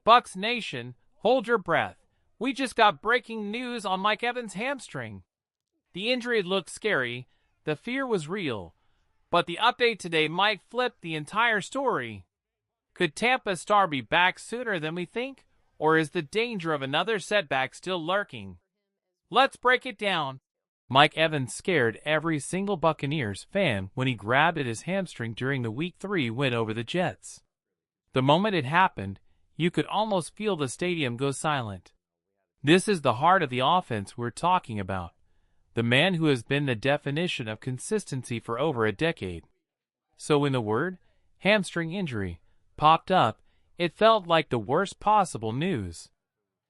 Bucks Nation, hold your breath. We just got breaking news on Mike Evans' hamstring. The injury looked scary, the fear was real, but the update today might flip the entire story. Could Tampa's star be back sooner than we think, or is the danger of another setback still lurking? Let's break it down. Mike Evans scared every single Buccaneers fan when he grabbed at his hamstring during the Week 3 win over the Jets. The moment it happened, you could almost feel the stadium go silent. This is the heart of the offense we're talking about. The man who has been the definition of consistency for over a decade. So when the word hamstring injury popped up, it felt like the worst possible news.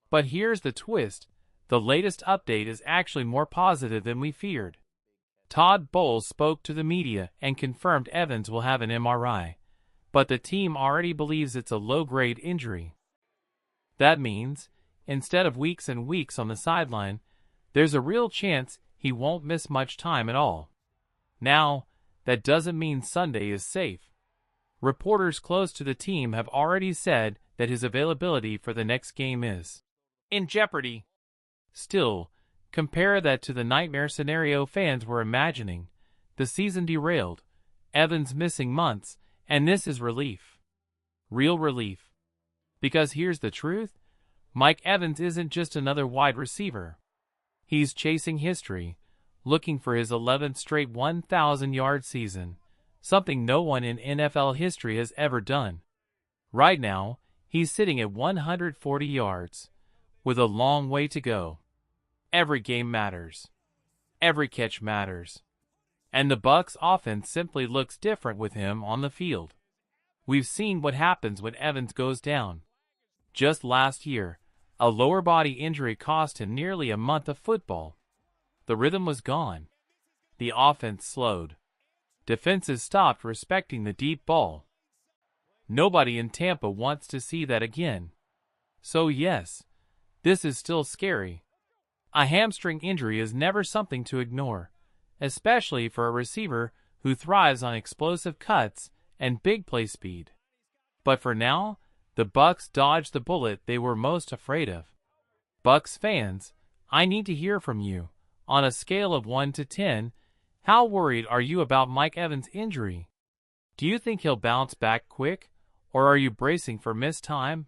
But here's the twist. The latest update is actually more positive than we feared. Todd Bowles spoke to the media and confirmed Evans will have an MRI, but the team already believes it's a low-grade injury. That means, instead of weeks and weeks on the sideline, there's a real chance he won't miss much time at all. Now, that doesn't mean Sunday is safe. Reporters close to the team have already said that his availability for the next game is in jeopardy. Still, compare that to the nightmare scenario fans were imagining. The season derailed, Evans missing months, and this is relief. Real relief. Because here's the truth, Mike Evans isn't just another wide receiver. He's chasing history, looking for his 11th straight 1,000-yard season, something no one in NFL history has ever done. Right now, he's sitting at 140 yards, with a long way to go. Every game matters. Every catch matters. And the Bucs offense simply looks different with him on the field. We've seen what happens when Evans goes down. Just last year, a lower body injury cost him nearly a month of football. The rhythm was gone. The offense slowed. Defenses stopped respecting the deep ball. Nobody in Tampa wants to see that again. So yes, this is still scary. A hamstring injury is never something to ignore, especially for a receiver who thrives on explosive cuts and big play speed. But for now, the Bucs dodged the bullet they were most afraid of. Bucs fans, I need to hear from you. On a scale of 1 to 10, how worried are you about Mike Evans' injury? Do you think he'll bounce back quick, or are you bracing for missed time?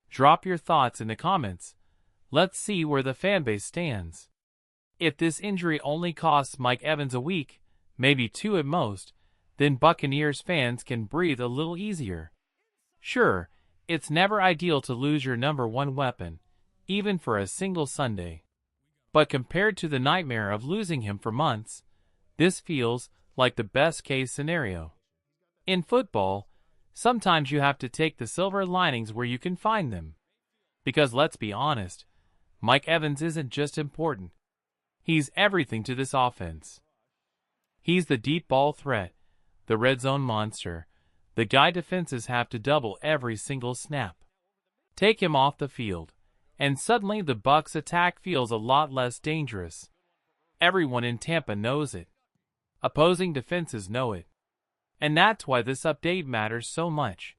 Drop your thoughts in the comments. Let's see where the fanbase stands. If this injury only costs Mike Evans a week, maybe 2 at most, then Buccaneers fans can breathe a little easier. Sure, it's never ideal to lose your number 1 weapon, even for a single Sunday. But compared to the nightmare of losing him for months, this feels like the best-case scenario. In football, sometimes you have to take the silver linings where you can find them. Because let's be honest, Mike Evans isn't just important. He's everything to this offense. He's the deep ball threat, the red zone monster, the guy defenses have to double every single snap. Take him off the field, and suddenly the Bucs' attack feels a lot less dangerous. Everyone in Tampa knows it. Opposing defenses know it. And that's why this update matters so much.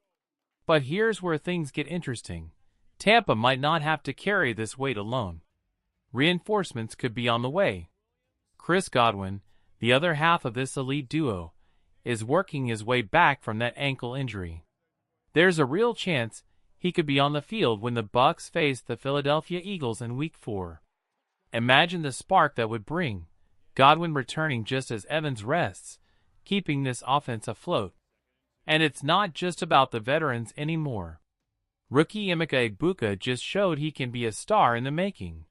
But here's where things get interesting. Tampa might not have to carry this weight alone. Reinforcements could be on the way. Chris Godwin, the other half of this elite duo, is working his way back from that ankle injury. There's a real chance he could be on the field when the Bucs face the Philadelphia Eagles in Week 4. Imagine the spark that would bring. Godwin returning just as Evans rests, keeping this offense afloat. And it's not just about the veterans anymore. Rookie Emeka Egbuka just showed he can be a star in the making.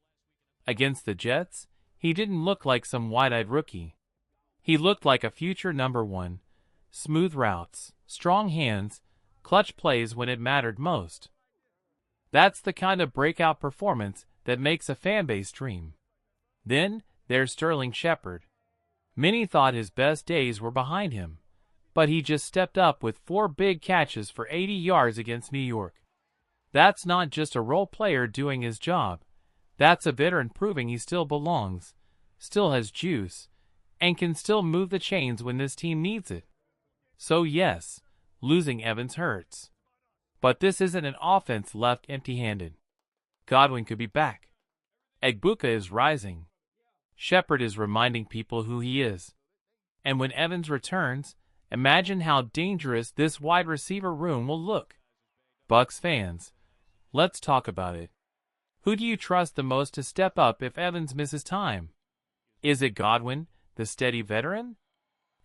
Against the Jets, he didn't look like some wide-eyed rookie. He looked like a future number 1. Smooth routes, strong hands, clutch plays when it mattered most. That's the kind of breakout performance that makes a fanbase dream. Then, there's Sterling Shepard. Many thought his best days were behind him, but he just stepped up with 4 big catches for 80 yards against New York. That's not just a role player doing his job. That's a veteran proving he still belongs, still has juice, and can still move the chains when this team needs it. So yes, losing Evans hurts. But this isn't an offense left empty-handed. Godwin could be back. Egbuka is rising. Shepard is reminding people who he is. And when Evans returns, imagine how dangerous this wide receiver room will look. Bucs fans, let's talk about it. Who do you trust the most to step up if Evans misses time? Is it Godwin, the steady veteran?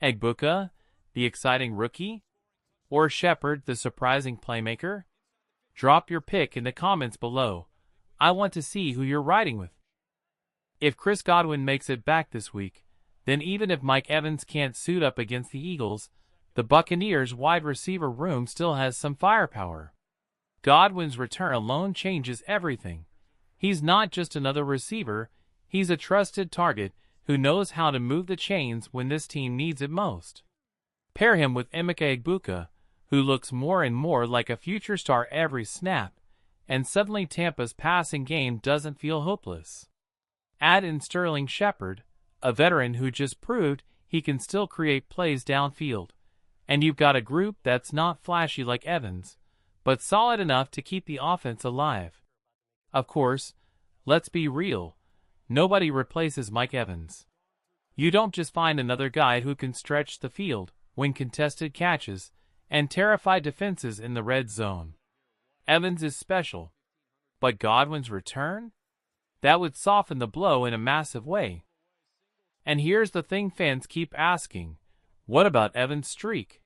Egbuka, the exciting rookie? Or Shepard, the surprising playmaker? Drop your pick in the comments below. I want to see who you're riding with. If Chris Godwin makes it back this week, then even if Mike Evans can't suit up against the Eagles, the Buccaneers' wide receiver room still has some firepower. Godwin's return alone changes everything. He's not just another receiver, he's a trusted target who knows how to move the chains when this team needs it most. Pair him with Emeka Egbuka, who looks more and more like a future star every snap, and suddenly Tampa's passing game doesn't feel hopeless. Add in Sterling Shepard, a veteran who just proved he can still create plays downfield, and you've got a group that's not flashy like Evans, but solid enough to keep the offense alive. Of course, let's be real, nobody replaces Mike Evans. You don't just find another guy who can stretch the field, win contested catches, and terrify defenses in the red zone. Evans is special, but Godwin's return? That would soften the blow in a massive way. And here's the thing fans keep asking, what about Evans' streak?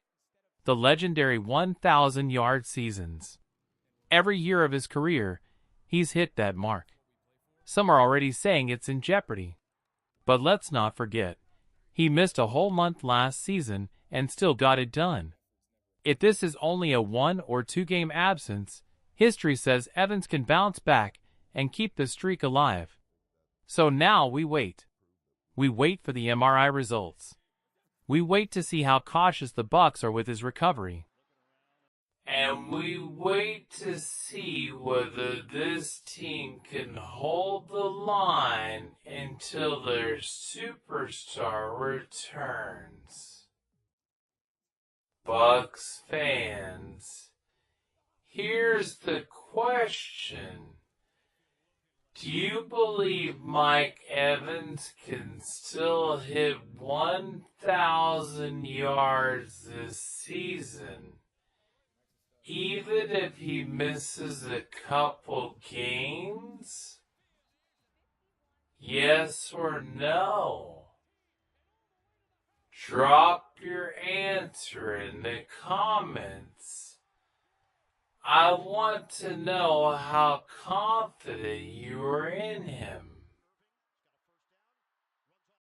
The legendary 1,000-yard seasons. Every year of his career, he's hit that mark. Some are already saying it's in jeopardy. But let's not forget, he missed a whole month last season and still got it done. If this is only a 1 or 2 game absence, history says Evans can bounce back and keep the streak alive. So now we wait. We wait for the MRI results. We wait to see how cautious the Bucs are with his recovery. And we wait to see whether this team can hold the line until their superstar returns. Bucs fans, here's the question. Do you believe Mike Evans can still hit 1,000 yards this season, even if he misses a couple games? Yes or no? Drop your answer in the comments. I want to know how confident you are in him.